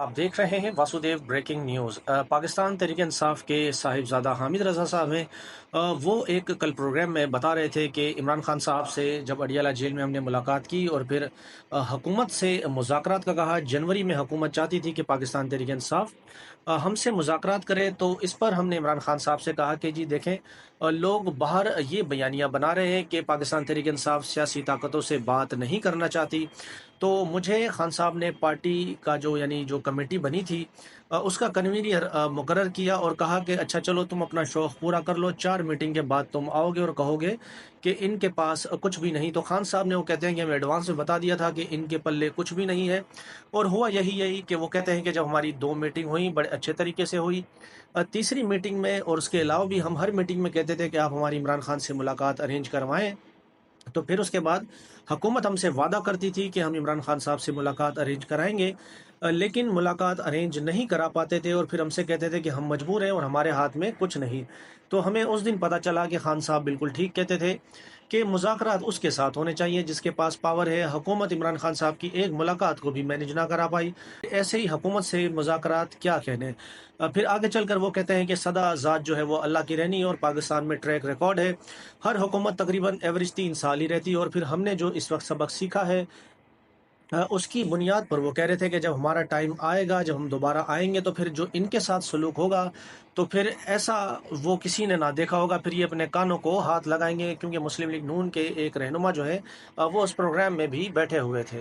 आप देख रहे हैं वासुदेव ब्रेकिंग न्यूज़। पाकिस्तान तहरीक इंसाफ के साहिबजादा हामिद रज़ा साहब हैं। वो एक कल प्रोग्राम में बता रहे थे कि इमरान खान साहब से जब अडियाला जेल में हमने मुलाकात की और फिर हुकूमत से मुज़ाकरात का कहा। जनवरी में हुकूमत चाहती थी कि पाकिस्तान तहरीक इंसाफ हमसे मुज़ाकरात करे, तो इस पर हमने इमरान खान साहब से कहा कि जी देखें, लोग बाहर ये बयानियाँ बना रहे हैं कि पाकिस्तान तहरीक इंसाफ सियासी ताकतों से बात नहीं करना चाहती। तो मुझे खान साहब ने पार्टी का जो कमेटी बनी थी उसका कन्वीनियर मुकर्रर किया और कहा कि अच्छा चलो, तुम अपना शौक़ पूरा कर लो, 4 मीटिंग के बाद तुम आओगे और कहोगे कि इनके पास कुछ भी नहीं। तो खान साहब ने, वो कहते हैं कि हमें एडवांस में बता दिया था कि इनके पल्ले कुछ भी नहीं है। और हुआ यही कि वो कहते हैं कि जब हमारी 2 मीटिंग हुई, बड़े अच्छे तरीके से हुई। तीसरी मीटिंग में और उसके अलावा भी हम हर मीटिंग में कहते थे कि आप हमारी इमरान खान से मुलाकात अरेंज करवाएं। तो फिर उसके बाद हुकूमत हमसे वादा करती थी कि हम इमरान खान साहब से मुलाकात अरेंज कराएंगे, लेकिन मुलाकात अरेंज नहीं करा पाते थे और फिर हमसे कहते थे कि हम मजबूर हैं और हमारे हाथ में कुछ नहीं। तो हमें उस दिन पता चला कि खान साहब बिल्कुल ठीक कहते थे कि मुज़ाकरात उसके साथ होने चाहिए जिसके पास पावर है। हुकूमत इमरान खान साहब की एक मुलाकात को भी मैनेज ना करा पाई, ऐसे ही हुकूमत से मुज़ाकरात क्या कहने। फिर आगे चलकर वो कहते हैं कि सदा ज़ात जो है वो अल्लाह की रहनी है और पाकिस्तान में ट्रैक रिकॉर्ड है, हर हुकूमत तकरीबन एवरेज 3 साल ही रहती है। और फिर हमने जो इस वक्त सबक सीखा है, उसकी बुनियाद पर वो कह रहे थे कि जब हमारा टाइम आएगा, जब हम दोबारा आएंगे, तो फिर जो इनके साथ सलूक होगा, तो फिर ऐसा वो किसी ने ना देखा होगा। फिर ये अपने कानों को हाथ लगाएंगे, क्योंकि मुस्लिम लीग नून के एक रहनुमा जो है वो उस प्रोग्राम में भी बैठे हुए थे।